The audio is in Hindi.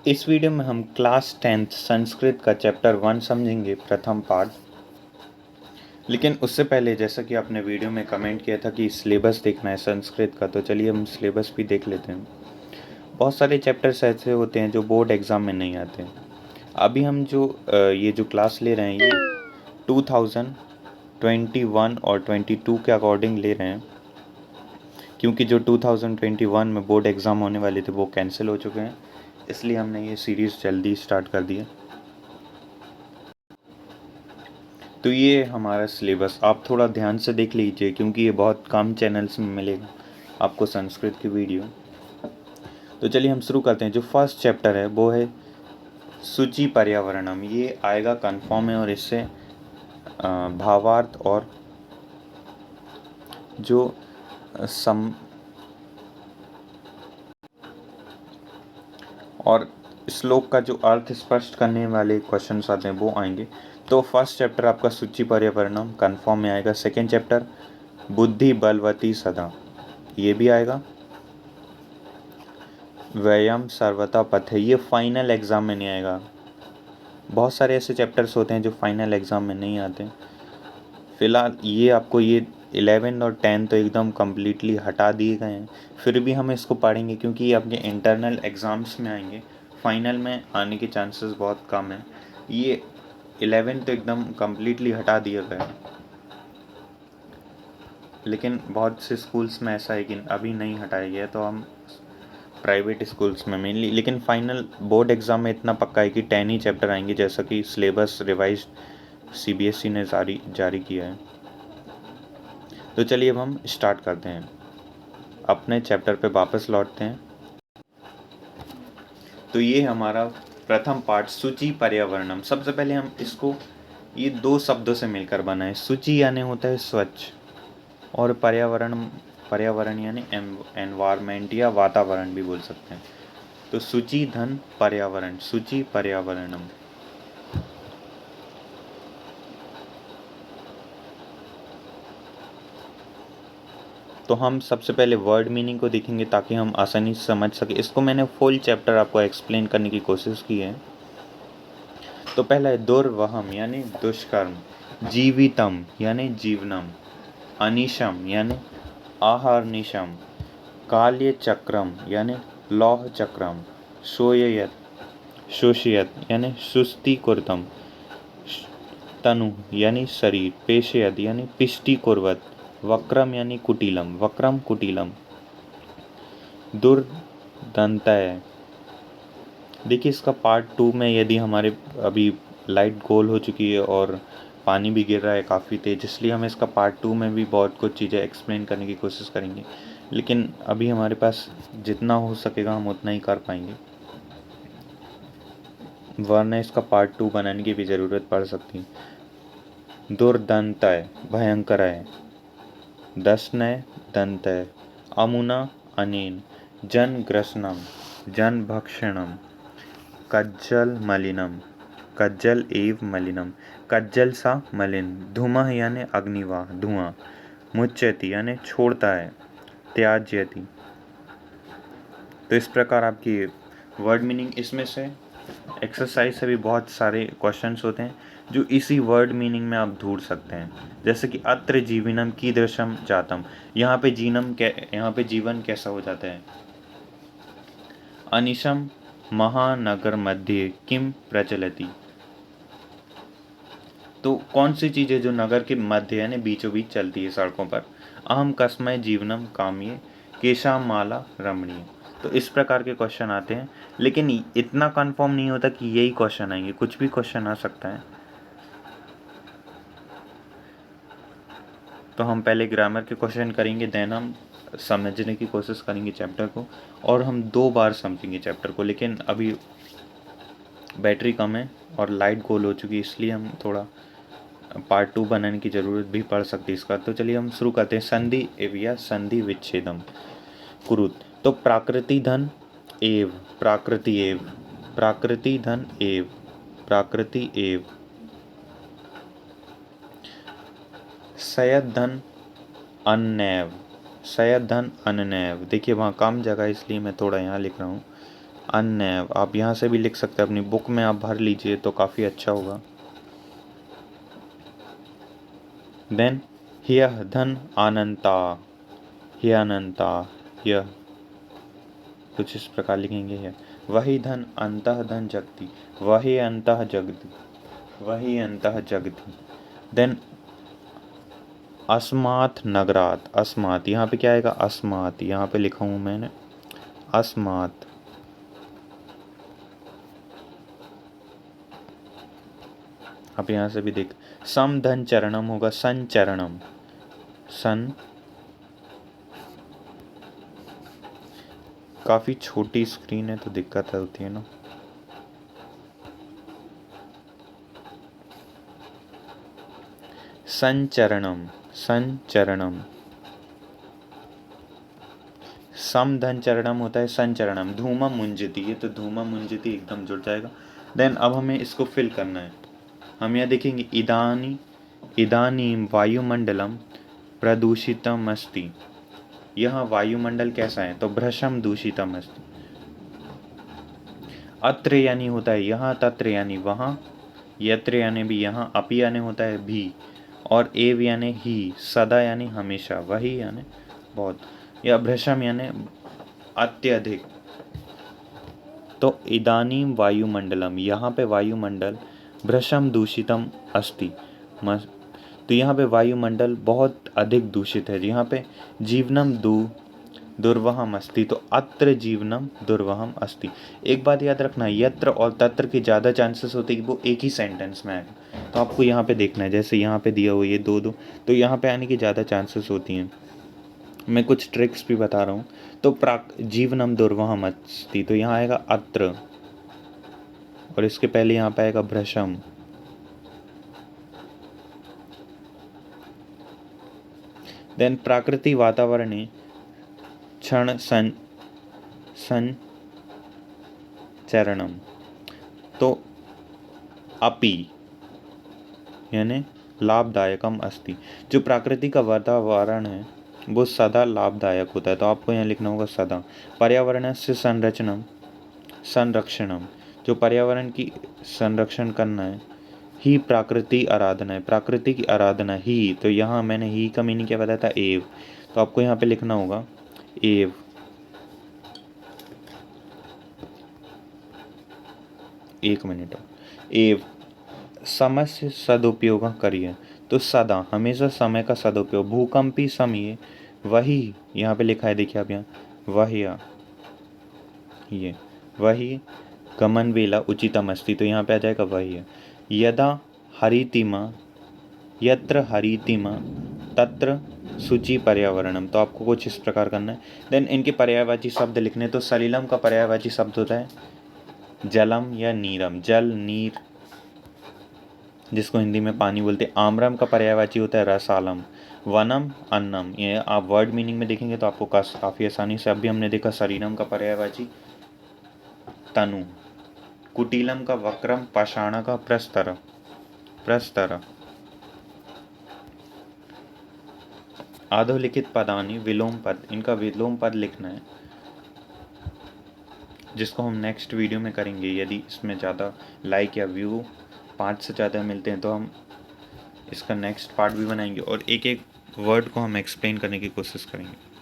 इस वीडियो में हम क्लास 10th संस्कृत का चैप्टर 1 समझेंगे, प्रथम पाठ। लेकिन उससे पहले, जैसा कि आपने वीडियो में कमेंट किया था कि सिलेबस देखना है संस्कृत का, तो चलिए हम सिलेबस भी देख लेते हैं। बहुत सारे चैप्टर्स ऐसे होते हैं जो बोर्ड एग्ज़ाम में नहीं आते हैं। अभी हम ये जो क्लास ले रहे हैं, ये 2021 और 22 के अकॉर्डिंग ले रहे हैं, क्योंकि जो 2021 में बोर्ड एग्ज़ाम होने वाले थे वो कैंसिल हो चुके हैं, इसलिए हमने ये सीरीज़ जल्दी स्टार्ट कर दी है। तो ये हमारा सिलेबस आप थोड़ा ध्यान से देख लीजिए, क्योंकि ये बहुत कम चैनल्स में मिलेगा आपको संस्कृत की वीडियो। तो चलिए हम शुरू करते हैं। जो फर्स्ट चैप्टर है वो है सूची पर्यावरणम। ये आएगा कन्फर्म है, और इससे भावार्थ और जो सम और श्लोक का जो अर्थ स्पष्ट करने वाले क्वेश्चंस आते हैं वो आएंगे। तो फर्स्ट चैप्टर आपका सूची पर्यावरणम कन्फर्म में आएगा। सेकेंड चैप्टर बुद्धि बलवती सदा, ये भी आएगा। व्यायाम सर्वथा पथ, ये फाइनल एग्ज़ाम में नहीं आएगा। बहुत सारे ऐसे चैप्टर्स होते हैं जो फाइनल एग्ज़ाम में नहीं आते। फिलहाल ये आपको ये 11 और 10 तो एकदम कम्प्लीटली हटा दिए गए हैं, फिर भी हम इसको पढ़ेंगे क्योंकि ये अपने इंटरनल एग्ज़ाम्स में आएंगे। फाइनल में आने के चांसेस बहुत कम हैं। ये 11 तो एकदम कम्प्लीटली हटा दिया गया है, लेकिन बहुत से स्कूल्स में ऐसा है कि अभी नहीं हटाया गया, तो हम प्राइवेट स्कूल्स में मेनली। लेकिन फाइनल बोर्ड एग्ज़ाम में इतना पक्का है कि 10 ही चैप्टर आएंगे, जैसा कि सिलेबस रिवाइज सीबीएसई ने जारी किया है। तो चलिए अब हम स्टार्ट करते हैं, अपने चैप्टर पे वापस लौटते हैं। तो ये हमारा प्रथम पाठ सूची पर्यावरणम। सबसे पहले हम इसको ये दो शब्दों से मिलकर बना है। सूची यानी होता है स्वच्छ, और पर्यावरण यानी एनवायरमेंट या वातावरण भी बोल सकते हैं। तो सूची धन पर्यावरण, सूची पर्यावरणम। तो हम सबसे पहले वर्ड मीनिंग को देखेंगे ताकि हम आसानी से समझ सके। इसको मैंने फुल चैप्टर आपको एक्सप्लेन करने की कोशिश की है। तो पहला है दुर्वहम यानी दुष्कर्म, जीवितम यानी जीवनम, अनिशम यानी आहर्निशम, काल्य चक्रम यानी लौह चक्रम, शोययत शोषयत यानी सुस्ती कुर्तम, तनु यानी शरीर, पेशयत यानी पिष्टि कुर्वत, वक्रम यानी कुटिलम, वक्रम कुटिलम, दुर्दंतय। देखिए इसका पार्ट 2 में, यदि हमारे अभी लाइट गोल हो चुकी है और पानी भी गिर रहा है काफ़ी तेज़, इसलिए हम इसका पार्ट 2 में भी बहुत कुछ चीज़ें एक्सप्लेन करने की कोशिश करेंगे। लेकिन अभी हमारे पास जितना हो सकेगा हम उतना ही कर पाएंगे, वरना इसका पार्ट 2 बनाने की भी ज़रूरत पड़ सकती है। दुर्दंतय भयंकराय, दशनय दंतय, अमुना अनेन, जन ग्रसनम, जन भक्षणम, कज्जल मलिनम, कज्जल एव मलिनम, कज्जल सा मलिन, धूमः यानी अग्निवाह धुआं, मुच्यति यानी छोड़ता है, त्याज्यति। तो इस प्रकार आपकी वर्ड मीनिंग, इसमें से एक्सरसाइज से भी बहुत सारे क्वेश्चंस होते हैं जो इसी वर्ड मीनिंग में आप ढूंढ सकते हैं। जैसे कि अत्र जीवनम कीदृशम जातम, यहाँ पे जीवन कैसा हो जाता है। अनिशम महानगर मध्य किम प्रचलति, तो कौन सी चीज़ है जो नगर के मध्य यानी बीचों बीच चलती है सड़कों पर। अहम कस्मय जीवनम काम्ये केशाम माला रमणीय। तो इस प्रकार के क्वेश्चन आते हैं, लेकिन इतना कंफर्म नहीं होता कि यही क्वेश्चन आएंगे, कुछ भी क्वेश्चन आ सकता है। तो हम पहले ग्रामर के क्वेश्चन करेंगे, देन हम समझने की कोशिश करेंगे चैप्टर को, और हम 2 बार समझेंगे चैप्टर को। लेकिन अभी बैटरी कम है और लाइट गोल हो चुकी है, इसलिए हम थोड़ा पार्ट 2 बनाने की ज़रूरत भी पड़ सकती है इसका। तो चलिए हम शुरू करते हैं। संधि एव या संधि विच्छेदम कुरुत। तो प्राकृति धन एव, प्राकृति एव, प्राकृति धन एव, प्राकृति एव, सयद धन अन्नैव, सयद धन अन्नैव। देखिए वहाँ कम जगह इसलिए मैं थोड़ा यहाँ लिख रहा हूँ। अन्य, आप यहाँ से भी लिख सकते हैं, अपनी बुक में आप भर लीजिए तो काफ़ी अच्छा होगा। देन ह्यः धन अनंता, ह्यनंता, यह कुछ इस प्रकार लिखेंगे है। वही धन अंतः धन जगति, वही अंतः जगति, वही अंतः जगति। देन अस्मात् नगरात, अस्मात् यहाँ पे क्या आएगा, अस्मात् यहाँ पे लिखा हूँ मैंने, अस्मात्। आप यहाँ से भी देख, सम धन चरणम होगा संचरणम, सन, काफ़ी छोटी स्क्रीन है तो दिक्कत होती है ना। संचरणम, संचरणम, सम धन चरणम होता है संचरणम, धूमम मुंजति, ये तो धूमम मुंजति एकदम जुड़ जाएगा। देन अब हमें इसको फिल करना है। हम यहाँ देखेंगे इदानीं वायुमंडलम प्रदूषितम अस्ति, यह वायुमंडल कैसा है, तो भ्रशम दूषितम अस्ति। अत्र यानी होता है यहाँ, तत्र यानी वहाँ, यत्र यानी भी यहाँ, अपि यानी होता है भी, और एव यानी ही, सदा यानी हमेशा, वही यानी बहुत, या भ्रशम यानी अत्यधिक। तो इदानीं वायुमंडलम, यहाँ पे वायुमंडल, भ्रशम दूषितम अस्ति, तो यहाँ पे वायुमंडल बहुत अधिक दूषित है। यहाँ पे जीवनम दुर्वहम अस्ति, तो अत्र जीवनम दुर्वहम अस्ति। एक बात याद रखना, यत्र और तत्र के ज़्यादा चांसेस होते हैं कि वो एक ही सेंटेंस में आएगा, तो आपको यहाँ पे देखना है, जैसे यहाँ पे दिया हुआ ये दो, तो यहाँ पे आने की ज़्यादा चांसेस होती हैं। मैं कुछ ट्रिक्स भी बता रहा हूँ। तो जीवनम दुर्वहम अस्ति, तो यहाँ आएगा अत्र, और इसके पहले यहाँ पे आएगा भ्रशम। देन प्राकृति वातावरणे क्षण संचरणम, तो अपि यानी लाभदायकम अस्ति, जो प्राकृतिक का वातावरण है वो सदा लाभदायक होता है, तो आपको यहाँ लिखना होगा सदा। पर्यावरण से संरक्षणम, जो पर्यावरण की संरक्षण करना है, ही प्राकृति आराधना है, प्रकृति की आराधना ही, तो यहाँ मैंने ही का मीनिंग क्या बताया था, एव, तो आपको यहाँ पे लिखना होगा एव। एक मिनट, एव समय से सदुपयोग करिए, तो सदा हमेशा समय का सदुपयोग, भूकंपी समय, वही यहाँ पे लिखा है, देखिए आप यहाँ, वही ये वही गमन वेला उचितम अस्ति, तो यहाँ पे आ जाएगा वही। यदा हरितिमा, यत्र हरितिमा तत्र शुचि पर्यावरणम, तो आपको कुछ इस प्रकार करना है। देन इनके पर्यायवाची शब्द लिखने, तो सलिलम का पर्यायवाची शब्द होता है जलम या नीरम, जल नीर जिसको हिंदी में पानी बोलते हैं। आम्रम का पर्यायवाची होता है रसालम, वनम अन्नम, ये आप वर्ड मीनिंग में देखेंगे तो आपको काफ़ी आसानी से। अभी हमने देखा शरीरम का पर्यायवाची तनु, कुटिलम का वक्रम, पाषाण का प्रस्तर, प्रस्तर। आधोलिखित पदानी विलोम पद, इनका विलोम पद लिखना है, जिसको हम नेक्स्ट वीडियो में करेंगे। यदि इसमें ज़्यादा लाइक या व्यू 5 से ज़्यादा मिलते हैं तो हम इसका नेक्स्ट पार्ट भी बनाएंगे और एक एक वर्ड को हम एक्सप्लेन करने की कोशिश करेंगे।